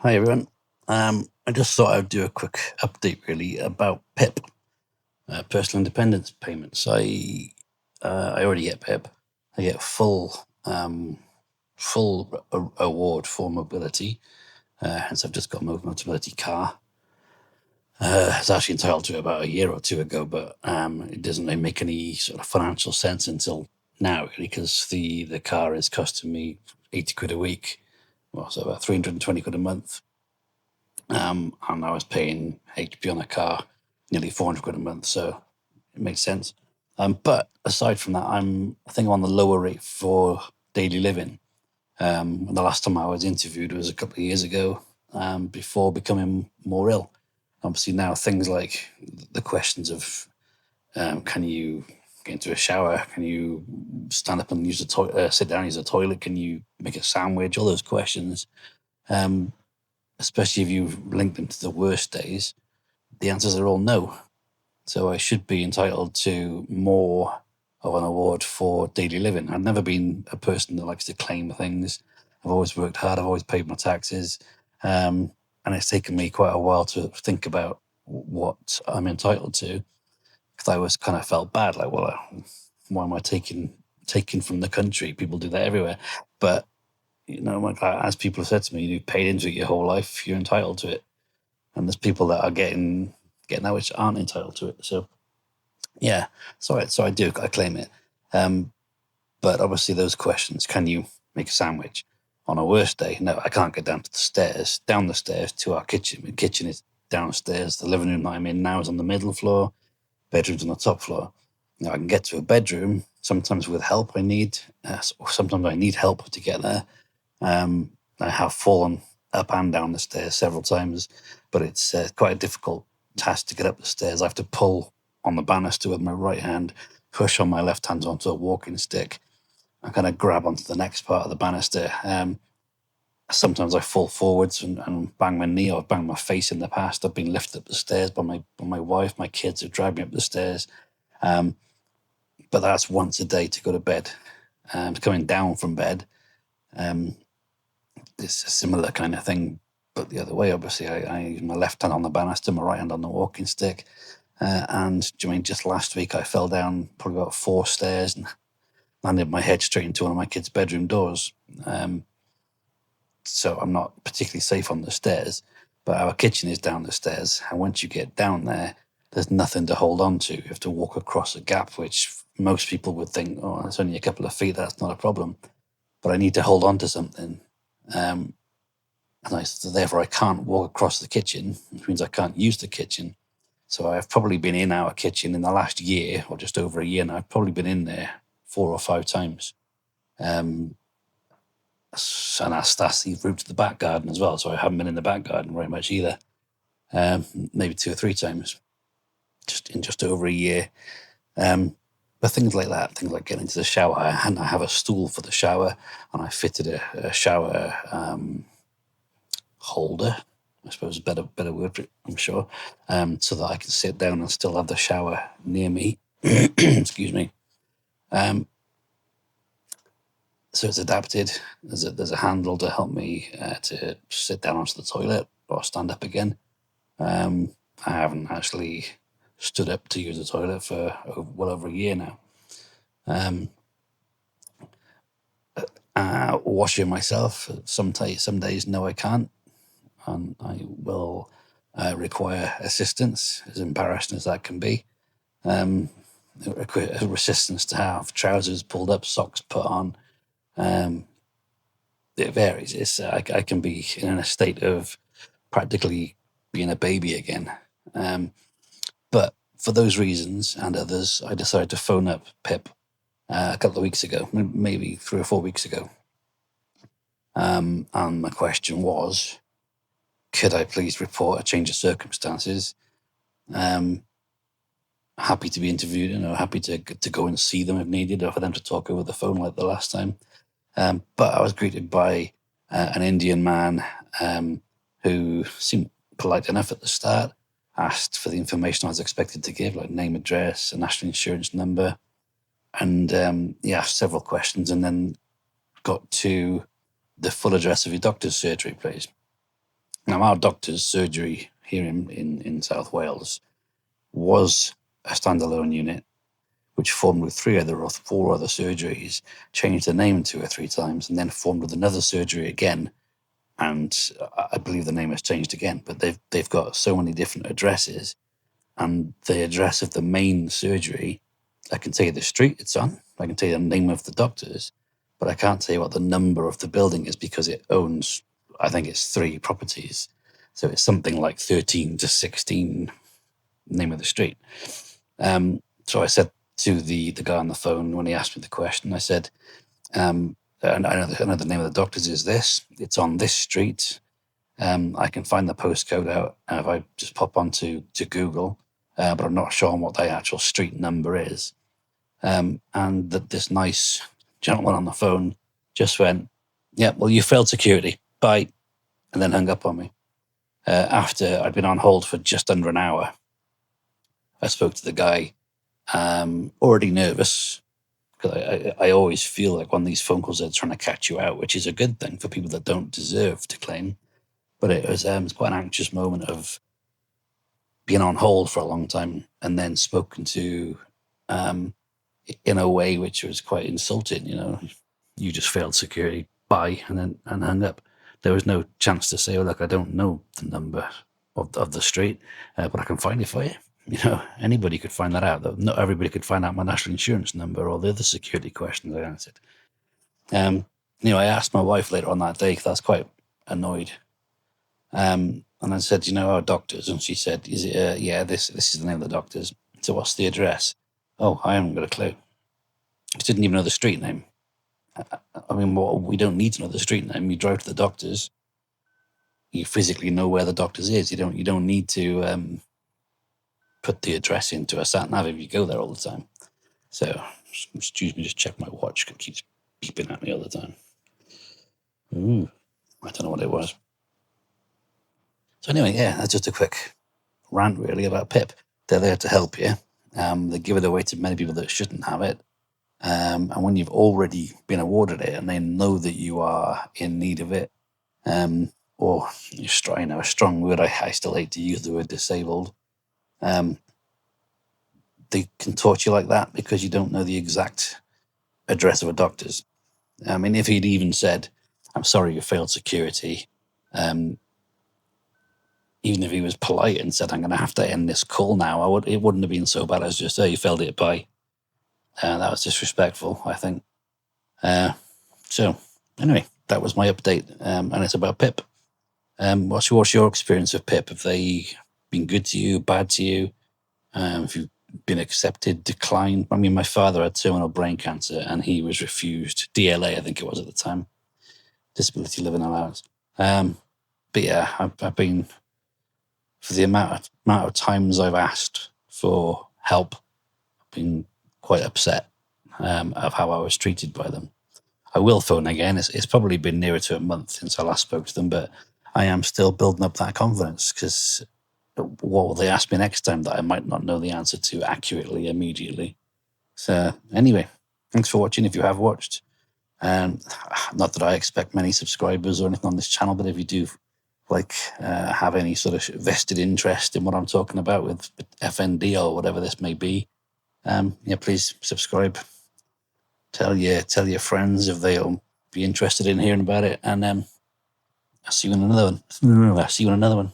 Hi everyone. I just thought I'd do a quick update really about PIP, personal independence payments. I already get PIP. I get full award for mobility. Hence, I've just got a mobility car. I was actually entitled to it about a year or two ago, but it doesn't really make any sort of financial sense until now, really, because the car is costing me 80 quid a week, well, so about 320 quid a month. And I was paying HP on a car nearly 400 quid a month, so it makes sense. But aside from that, I think I'm on the lower rate for daily living. The last time I was interviewed was a couple of years ago, before becoming more ill. Obviously now things like the questions of can you get into a shower? Can you stand up and use the toilet? Sit down, and use the toilet? Can you make a sandwich? All those questions. Um, Especially if you link them to the worst days, the answers are all no. So I should be entitled to more of an award for daily living. I've never been a person that likes to claim things. I've always worked hard. I've always paid my taxes. And it's taken me quite a while to think about what I'm entitled to, because I always kind of felt bad. Like, well, why am I taking from the country? People do that everywhere. But like, as people have said to me, you've paid into it your whole life. You're entitled to it. And there's people that are getting that which aren't entitled to it. So yeah, so I claim it. Um, but obviously those questions: can you make a sandwich on a worse day? No, I can't get down the stairs to our kitchen. The kitchen is downstairs. The living room that I'm in now is on the middle floor. Bedroom's on the top floor. Now I can get to a bedroom sometimes with help. Sometimes I need help to get there. I have fallen up and down the stairs several times, but it's quite a difficult task to get up the stairs. I have to pull on the banister with my right hand, push on my left hand onto a walking stick, and kind of grab onto the next part of the banister. Sometimes I fall forwards and bang my knee or bang my face in the past. I've been lifted up the stairs by my wife. My kids have dragged me up the stairs. Um, but that's once a day to go to bed. Coming down from bed, um, it's a similar kind of thing, but the other way. Obviously, I use my left hand on the banister, my right hand on the walking stick. And just last week I fell down probably about 4 stairs and landed my head straight into one of my kids' bedroom doors. So I'm not particularly safe on the stairs, but our kitchen is down the stairs. And once you get down there, there's nothing to hold on to. You have to walk across a gap, which most people would think, oh, it's only a couple of feet, that's not a problem. But I need to hold on to something. Um, so therefore I can't walk across the kitchen, which means I can't use the kitchen. So I've probably been in our kitchen in the last year, or just over a year now. I've probably been in there 4 or 5 times. Um, and that's the route to the back garden as well. So I haven't been in the back garden very much either. Maybe 2 or 3 times, just over a year. But things like that, things like getting into the shower, and I have a stool for the shower, and I fitted a shower holder. I suppose a better word for it, I'm sure, so that I can sit down and still have the shower near me. Excuse me. Um, so it's adapted. There's a handle to help me to sit down onto the toilet or stand up again. I haven't actually stood up to use the toilet for well over a year now. Washing myself some days, no, I can't, and I will require assistance, as embarrassing as that can be. Resistance to have trousers pulled up, socks put on. It varies. I can be in a state of practically being a baby again. But for those reasons and others, I decided to phone up PIP a couple of weeks ago, maybe 3 or 4 weeks ago. And my question was, could I please report a change of circumstances? Happy to be interviewed, happy to go and see them if needed, or for them to talk over the phone like the last time. But I was greeted by an Indian man who seemed polite enough at the start, asked for the information I was expected to give, like name, address, a national insurance number, and he asked several questions, and then got to the full address of your doctor's surgery, please. Now, our doctor's surgery here in South Wales was a standalone unit, which formed with three other or four other surgeries, changed the name 2 or 3 times, and then formed with another surgery again. And I believe the name has changed again, but they've got so many different addresses. And the address of the main surgery, I can tell you the street it's on, I can tell you the name of the doctors, but I can't tell you what the number of the building is because it owns, I think it's 3 properties. So it's something like 13 to 16, name of the street. So I said to the guy on the phone when he asked me the question, I said, I know the name of the doctors is this, it's on this street. I can find the postcode out if I just pop onto Google, but I'm not sure what the actual street number is. And that this nice gentleman on the phone just went, "Yeah, well, you failed security. Bye," and then hung up on me. After I'd been on hold for just under an hour, I spoke to the guy, already nervous, because I always feel like one of these phone calls are trying to catch you out, which is a good thing for people that don't deserve to claim. But it was quite an anxious moment of being on hold for a long time and then spoken to in a way which was quite insulting. You just failed security, bye, and hung up. There was no chance to say, "Oh, look, I don't know the number of the street, but I can find it for you." Anybody could find that out. Though not everybody could find out my national insurance number or the other security questions I answered. I asked my wife later on that day because I was quite annoyed. And I said, our doctors, and she said, "Is it? Yeah, this is the name of the doctors. So what's the address?" "Oh, I haven't got a clue." I didn't even know the street name. I mean, we don't need to know the street name. You drive to the doctors. You physically know where the doctors is. You don't need to put the address into a sat nav if you go there all the time. So, excuse me, just check my watch. It keeps beeping at me all the time. Ooh, I don't know what it was. So anyway, yeah, that's just a quick rant really about PIP. They're there to help you. They give it away to many people that shouldn't have it. And when you've already been awarded it and they know that you are in need of it, or a strong word, I still hate to use the word disabled, they can torture you like that because you don't know the exact address of a doctor's. I mean, if he'd even said, "I'm sorry you failed security," even if he was polite and said, "I'm going to have to end this call now," it wouldn't have been so bad as just, "Oh, you failed it, bye." That was disrespectful, I think. So anyway, that was my update, and it's about PIP. What's your experience of PIP? Have they been good to you, bad to you? Have you been accepted, declined? I mean, my father had terminal brain cancer, and he was refused DLA, I think it was at the time, disability living allowance. But yeah, I've been, for the amount of times I've asked for help, I've been quite upset of how I was treated by them. I will phone again. It's probably been nearer to a month since I last spoke to them, but I am still building up that confidence because what will they ask me next time that I might not know the answer to accurately immediately? So anyway, thanks for watching if you have watched. Not that I expect many subscribers or anything on this channel, but if you do have any sort of vested interest in what I'm talking about with FND or whatever this may be, please subscribe. Tell your friends if they'll be interested in hearing about it, and I'll see you in another one.